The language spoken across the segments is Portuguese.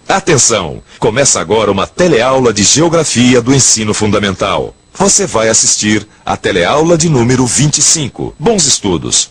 Atenção! Começa agora uma teleaula de Geografia do Ensino Fundamental. Você vai assistir a teleaula de número 25. Bons estudos!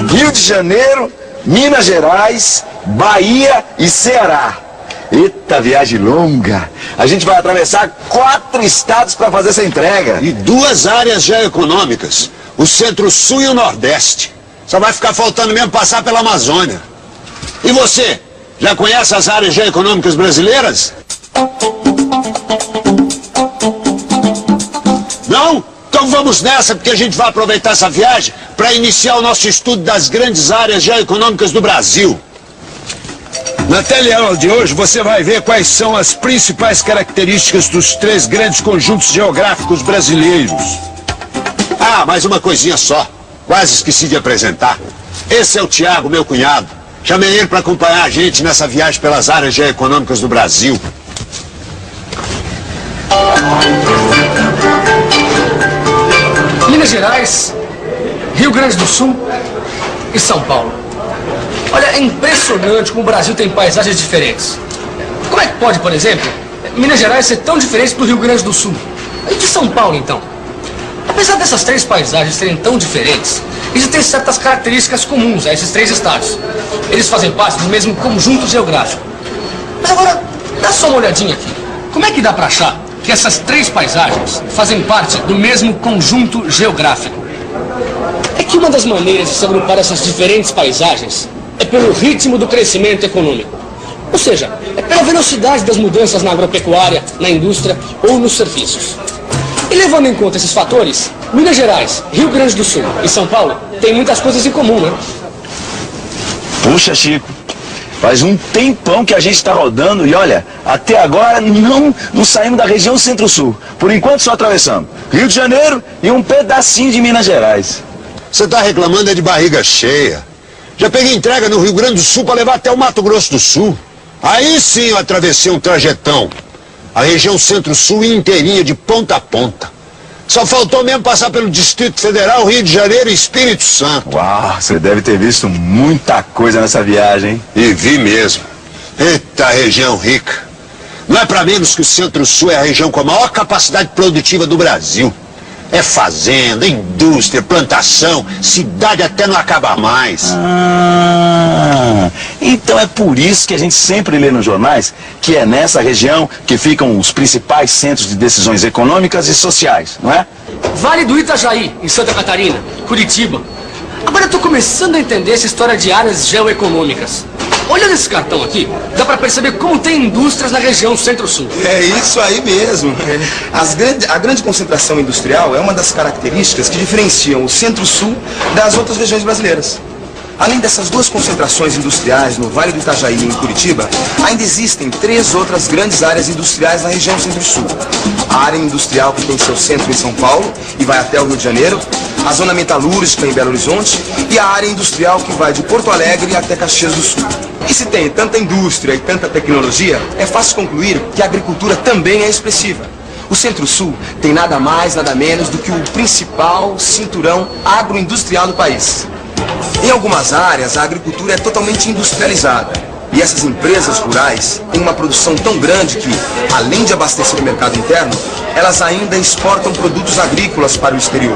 Rio de Janeiro, Minas Gerais, Bahia e Ceará. Eita, viagem longa. A gente vai atravessar 4 estados para fazer essa entrega. E 2 áreas geoeconômicas, o Centro-Sul e o Nordeste. Só vai ficar faltando mesmo passar pela Amazônia. E você, já conhece as áreas geoeconômicas brasileiras? Não? Então vamos nessa, porque a gente vai aproveitar essa viagem para iniciar o nosso estudo das grandes áreas geoeconômicas do Brasil. Na teleaula de hoje você vai ver quais são as principais características dos 3 grandes conjuntos geográficos brasileiros. Ah, mais uma coisinha só. Quase esqueci de apresentar. Esse é o Tiago, meu cunhado. Chamei ele para acompanhar a gente nessa viagem pelas áreas geoeconômicas do Brasil. Minas Gerais, Rio Grande do Sul e São Paulo. Olha, é impressionante como o Brasil tem paisagens diferentes. Como é que pode, por exemplo, Minas Gerais ser tão diferente do Rio Grande do Sul? E de São Paulo, então? Apesar dessas 3 paisagens serem tão diferentes, existem certas características comuns a esses 3 estados. Eles fazem parte do mesmo conjunto geográfico. Mas agora, dá só uma olhadinha aqui. Como é que dá para achar que essas 3 paisagens fazem parte do mesmo conjunto geográfico? É que uma das maneiras de se agrupar essas diferentes paisagens é pelo ritmo do crescimento econômico. Ou seja, é pela velocidade das mudanças na agropecuária, na indústria ou nos serviços. E levando em conta esses fatores, Minas Gerais, Rio Grande do Sul e São Paulo têm muitas coisas em comum, né? Puxa, Chico, faz um tempão que a gente está rodando e olha, até agora não saímos da região Centro-Sul. Por enquanto só atravessamos Rio de Janeiro e um pedacinho de Minas Gerais. Você está reclamando é de barriga cheia. Já peguei entrega no Rio Grande do Sul para levar até o Mato Grosso do Sul. Aí sim eu atravessei um trajetão. A região Centro-Sul inteirinha, de ponta a ponta. Só faltou mesmo passar pelo Distrito Federal, Rio de Janeiro e Espírito Santo. Uau, você deve ter visto muita coisa nessa viagem, hein? E vi mesmo. Eita, região rica. Não é para menos que o Centro-Sul é a região com a maior capacidade produtiva do Brasil. É fazenda, indústria, plantação, cidade até não acaba mais. Então é por isso que a gente sempre lê nos jornais que é nessa região que ficam os principais centros de decisões econômicas e sociais, não é? Vale do Itajaí, em Santa Catarina, Curitiba. Agora eu tô começando a entender essa história de áreas geoeconômicas. Olhando esse cartão aqui, dá para perceber como tem indústrias na região Centro-Sul. É isso aí mesmo. A grande concentração industrial é uma das características que diferenciam o Centro-Sul das outras regiões brasileiras. Além dessas 2 concentrações industriais no Vale do Itajaí e em Curitiba, ainda existem 3 outras grandes áreas industriais na região Centro-Sul. A área industrial que tem seu centro em São Paulo e vai até o Rio de Janeiro, a zona metalúrgica em Belo Horizonte e a área industrial que vai de Porto Alegre até Caxias do Sul. E se tem tanta indústria e tanta tecnologia, é fácil concluir que a agricultura também é expressiva. O Centro-Sul tem nada mais, nada menos do que o principal cinturão agroindustrial do país. Em algumas áreas, a agricultura é totalmente industrializada. E essas empresas rurais têm uma produção tão grande que, além de abastecer o mercado interno, elas ainda exportam produtos agrícolas para o exterior.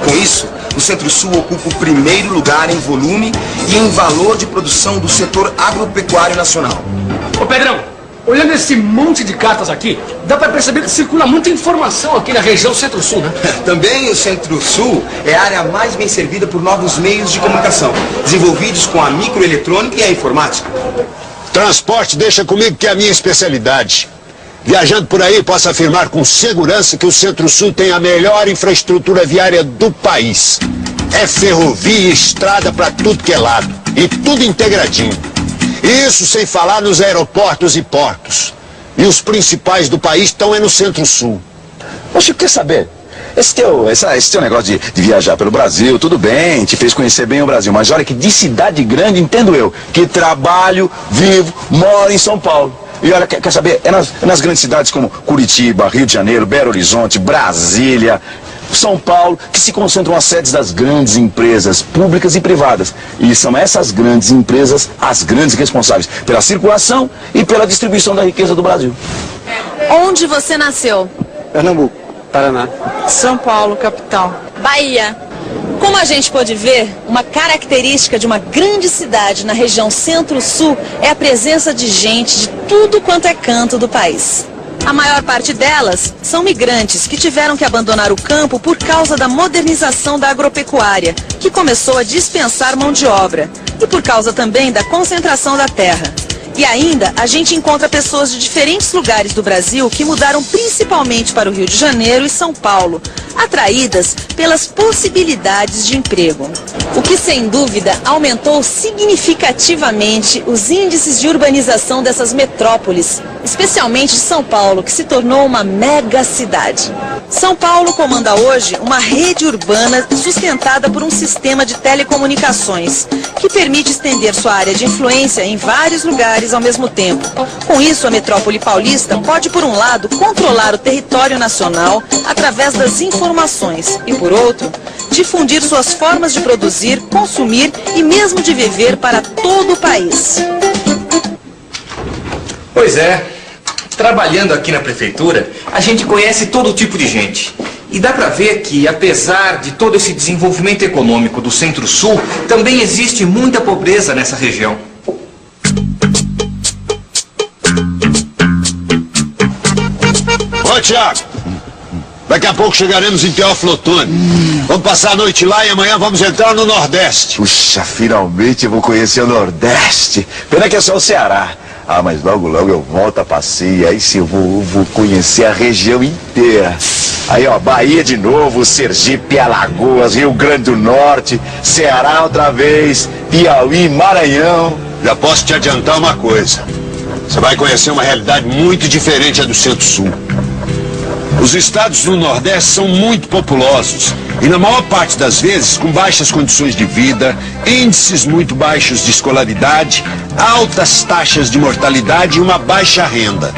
Com isso, o Centro-Sul ocupa o primeiro lugar em volume e em valor de produção do setor agropecuário nacional. Ô Pedrão, olhando esse monte de cartas aqui, dá para perceber que circula muita informação aqui na região Centro-Sul, né? Também o Centro-Sul é a área mais bem servida por novos meios de comunicação, desenvolvidos com a microeletrônica e a informática. Transporte deixa comigo que é a minha especialidade. Viajando por aí, posso afirmar com segurança que o Centro-Sul tem a melhor infraestrutura viária do país. É ferrovia e estrada para tudo que é lado. E tudo integradinho. Isso sem falar nos aeroportos e portos. E os principais do país estão no Centro-Sul. Poxa, quer saber? esse teu negócio de viajar pelo Brasil, tudo bem, te fez conhecer bem o Brasil, mas olha que de cidade grande, entendo eu, que trabalho, vivo, moro em São Paulo. E olha, quer saber, é nas grandes cidades como Curitiba, Rio de Janeiro, Belo Horizonte, Brasília, São Paulo, que se concentram as sedes das grandes empresas públicas e privadas. E são essas grandes empresas as grandes responsáveis pela circulação e pela distribuição da riqueza do Brasil. Onde você nasceu? Pernambuco, Paraná. São Paulo, capital. Bahia. Como a gente pôde ver, uma característica de uma grande cidade na região centro-sul é a presença de gente de tudo quanto é canto do país. A maior parte delas são migrantes que tiveram que abandonar o campo por causa da modernização da agropecuária, que começou a dispensar mão de obra, e por causa também da concentração da terra. E ainda, a gente encontra pessoas de diferentes lugares do Brasil que mudaram principalmente para o Rio de Janeiro e São Paulo, atraídas pelas possibilidades de emprego. O que, sem dúvida, aumentou significativamente os índices de urbanização dessas metrópoles, especialmente São Paulo, que se tornou uma mega cidade. São Paulo comanda hoje uma rede urbana sustentada por um sistema de telecomunicações, que permite estender sua área de influência em vários lugares ao mesmo tempo. Com isso, a metrópole paulista pode, por um lado, controlar o território nacional através das informações e, por outro, difundir suas formas de produzir, consumir e mesmo de viver para todo o país. Pois é, trabalhando aqui na prefeitura, a gente conhece todo tipo de gente. E dá pra ver que, apesar de todo esse desenvolvimento econômico do Centro-Sul, também existe muita pobreza nessa região. Ô, Tiago, daqui a pouco chegaremos em Teófilo Otoni. Vamos passar a noite lá e amanhã vamos entrar no Nordeste. Puxa, finalmente eu vou conhecer o Nordeste. Pena que é só o Ceará. Ah, mas logo eu volto a passeio, aí sim eu vou conhecer a região inteira. Aí, ó, Bahia de novo, Sergipe, Alagoas, Rio Grande do Norte, Ceará outra vez, Piauí, Maranhão. Já posso te adiantar uma coisa. Você vai conhecer uma realidade muito diferente da do Centro-Sul. Os estados do Nordeste são muito populosos e, na maior parte das vezes, com baixas condições de vida, índices muito baixos de escolaridade, altas taxas de mortalidade e uma baixa renda.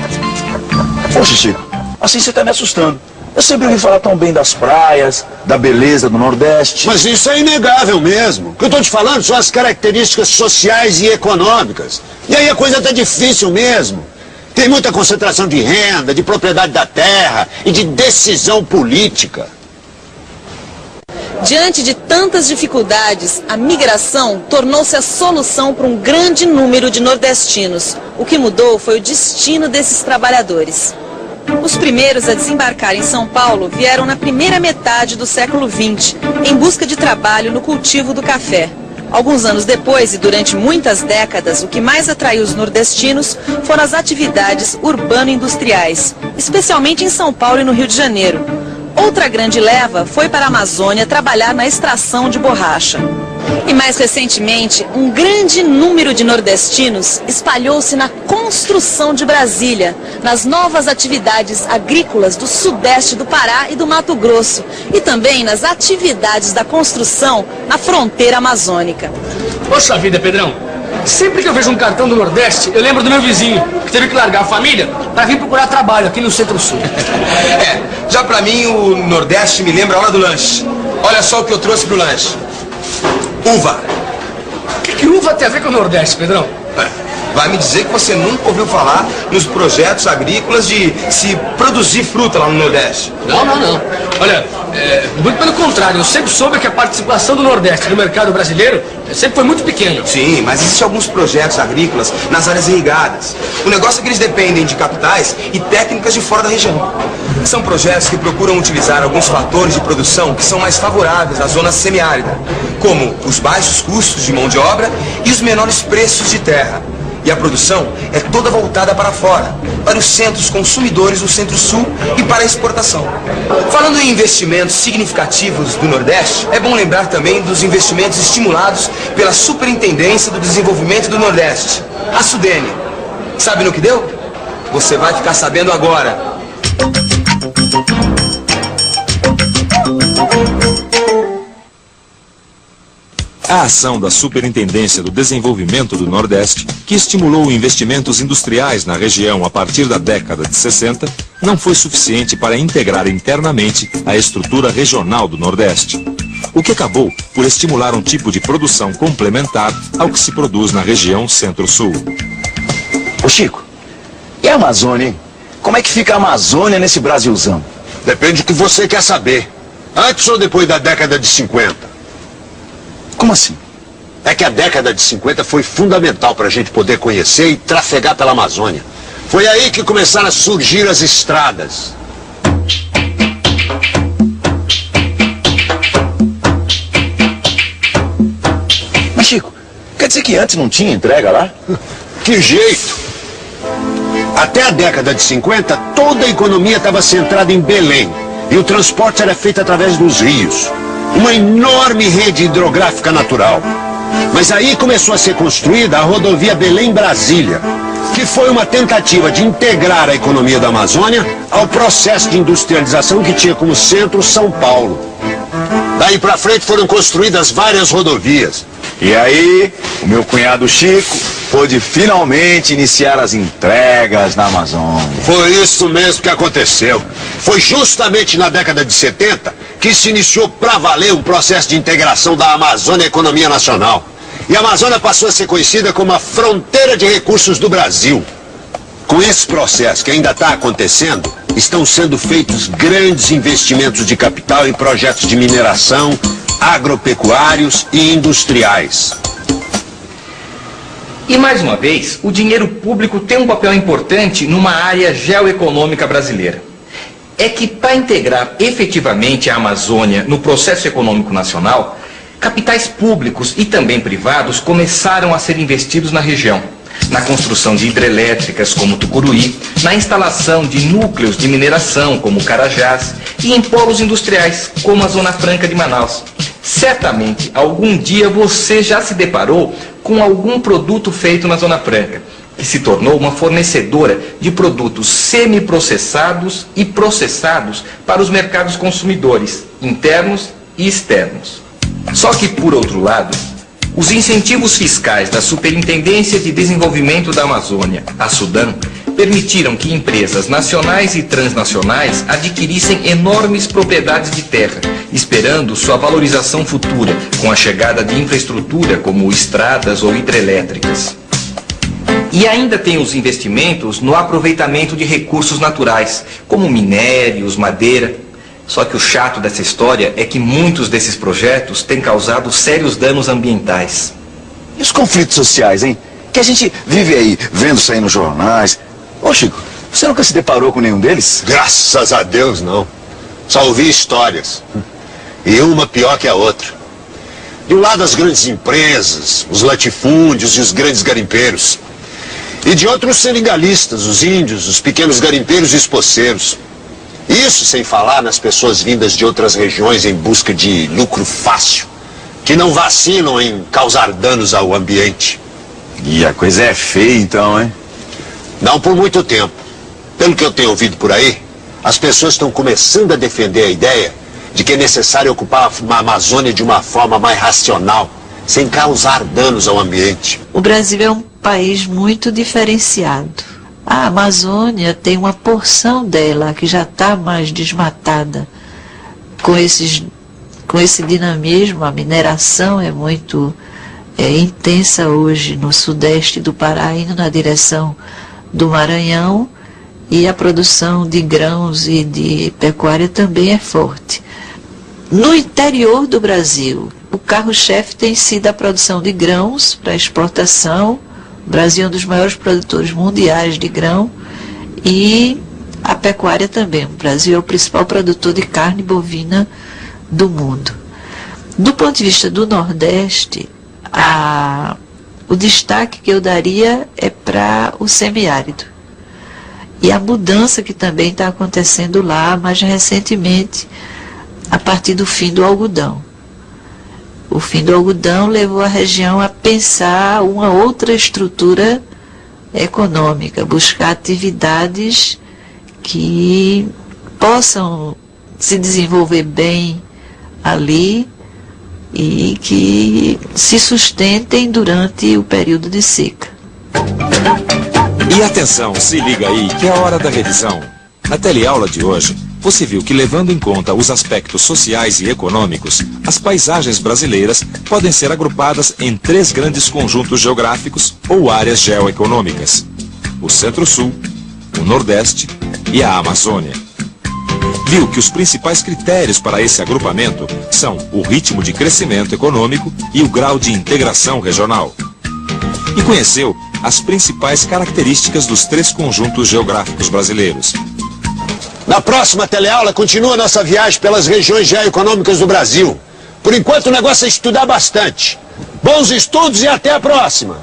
Poxa, Chico, assim você está me assustando. Eu sempre ouvi falar tão bem das praias, da beleza do Nordeste. Mas isso é inegável mesmo. O que eu estou te falando são as características sociais e econômicas. E aí a coisa está difícil mesmo. Tem muita concentração de renda, de propriedade da terra e de decisão política. Diante de tantas dificuldades, a migração tornou-se a solução para um grande número de nordestinos. O que mudou foi o destino desses trabalhadores. Os primeiros a desembarcar em São Paulo vieram na primeira metade do século XX, em busca de trabalho no cultivo do café. Alguns anos depois e durante muitas décadas, o que mais atraiu os nordestinos foram as atividades urbano-industriais, especialmente em São Paulo e no Rio de Janeiro. Outra grande leva foi para a Amazônia trabalhar na extração de borracha. E mais recentemente, um grande número de nordestinos espalhou-se na construção de Brasília, nas novas atividades agrícolas do sudeste do Pará e do Mato Grosso, e também nas atividades da construção na fronteira amazônica. Poxa vida, Pedrão, sempre que eu vejo um cartão do Nordeste, eu lembro do meu vizinho, que teve que largar a família para vir procurar trabalho aqui no Centro-Sul. Já pra mim o Nordeste me lembra a hora do lanche. Olha só o que eu trouxe pro lanche. Uva. O que uva tem a ver com o Nordeste, Pedrão? Vai me dizer que você nunca ouviu falar nos projetos agrícolas de se produzir fruta lá no Nordeste? Não. Olha, muito pelo contrário, eu sempre soube que a participação do Nordeste no mercado brasileiro sempre foi muito pequena. Sim, mas existem alguns projetos agrícolas nas áreas irrigadas. O negócio é que eles dependem de capitais e técnicas de fora da região. São projetos que procuram utilizar alguns fatores de produção que são mais favoráveis à zona semiárida, como os baixos custos de mão de obra e os menores preços de terra. E a produção é toda voltada para fora, para os centros consumidores do Centro-Sul e para a exportação. Falando em investimentos significativos do Nordeste, é bom lembrar também dos investimentos estimulados pela Superintendência do Desenvolvimento do Nordeste, a SUDENE. Sabe no que deu? Você vai ficar sabendo agora. A ação da Superintendência do Desenvolvimento do Nordeste, que estimulou investimentos industriais na região a partir da década de 60, não foi suficiente para integrar internamente a estrutura regional do Nordeste, o que acabou por estimular um tipo de produção complementar ao que se produz na região Centro-Sul. Ô Chico, e a Amazônia, hein? Como é que fica a Amazônia nesse Brasilzão? Depende do que você quer saber. Antes ou depois da década de 50? Como assim? É que a década de 50 foi fundamental para a gente poder conhecer e trafegar pela Amazônia. Foi aí que começaram a surgir as estradas. Mas Chico, quer dizer que antes não tinha entrega lá? Que jeito! Até a década de 50, toda a economia estava centrada em Belém. E o transporte era feito através dos rios. Uma enorme rede hidrográfica natural. Mas aí começou a ser construída a rodovia Belém-Brasília, que foi uma tentativa de integrar a economia da Amazônia ao processo de industrialização que tinha como centro São Paulo. Daí pra frente foram construídas várias rodovias. E aí, o meu cunhado Chico pôde finalmente iniciar as entregas na Amazônia. Foi isso mesmo que aconteceu. Foi justamente na década de 70 que se iniciou para valer um processo de integração da Amazônia à economia nacional. E a Amazônia passou a ser conhecida como a fronteira de recursos do Brasil. Com esse processo que ainda está acontecendo, estão sendo feitos grandes investimentos de capital em projetos de mineração, agropecuários e industriais. E mais uma vez, o dinheiro público tem um papel importante numa área geoeconômica brasileira. É que para integrar efetivamente a Amazônia no processo econômico nacional, capitais públicos e também privados começaram a ser investidos na região, na construção de hidrelétricas como Tucuruí, na instalação de núcleos de mineração como Carajás e em polos industriais como a Zona Franca de Manaus. Certamente, algum dia você já se deparou com algum produto feito na Zona Franca, que se tornou uma fornecedora de produtos semiprocessados e processados para os mercados consumidores, internos e externos. Só que, por outro lado, os incentivos fiscais da Superintendência de Desenvolvimento da Amazônia, a SUDAM, permitiram que empresas nacionais e transnacionais adquirissem enormes propriedades de terra, esperando sua valorização futura com a chegada de infraestrutura como estradas ou hidrelétricas. E ainda tem os investimentos no aproveitamento de recursos naturais, como minérios, madeira. Só que o chato dessa história é que muitos desses projetos têm causado sérios danos ambientais. E os conflitos sociais, hein? Que a gente vive aí vendo sair nos jornais. Ô Chico, você nunca se deparou com nenhum deles? Graças a Deus, não. Só ouvi histórias. E uma pior que a outra. De um lado as grandes empresas, os latifúndios e os grandes garimpeiros. E de outro os seringalista, os índios, os pequenos garimpeiros e espoceiros. Isso sem falar nas pessoas vindas de outras regiões em busca de lucro fácil, que não vacilam em causar danos ao ambiente. E a coisa é feia então, hein? Não por muito tempo. Pelo que eu tenho ouvido por aí, as pessoas estão começando a defender a ideia de que é necessário ocupar a Amazônia de uma forma mais racional, sem causar danos ao ambiente. O Brasil é um país muito diferenciado. A Amazônia tem uma porção dela que já está mais desmatada. Com esse dinamismo, a mineração é muito intensa hoje no sudeste do Pará, indo na direção do Maranhão, e a produção de grãos e de pecuária também é forte. No interior do Brasil, o carro-chefe tem sido a produção de grãos para exportação. O Brasil é um dos maiores produtores mundiais de grão, e a pecuária também. O Brasil é o principal produtor de carne bovina do mundo. Do ponto de vista do Nordeste, o destaque que eu daria é para o semiárido. E a mudança que também está acontecendo lá, mais recentemente, a partir do fim do algodão. O fim do algodão levou a região a pensar uma outra estrutura econômica, buscar atividades que possam se desenvolver bem ali, e que se sustentem durante o período de seca. E atenção, se liga aí que é a hora da revisão. Na teleaula de hoje, você viu que, levando em conta os aspectos sociais e econômicos, as paisagens brasileiras podem ser agrupadas em 3 grandes conjuntos geográficos ou áreas geoeconômicas: o Centro-Sul, o Nordeste e a Amazônia. Viu que os principais critérios para esse agrupamento são o ritmo de crescimento econômico e o grau de integração regional. E conheceu as principais características dos 3 conjuntos geográficos brasileiros. Na próxima teleaula continua nossa viagem pelas regiões geoeconômicas do Brasil. Por enquanto o negócio é estudar bastante. Bons estudos e até a próxima!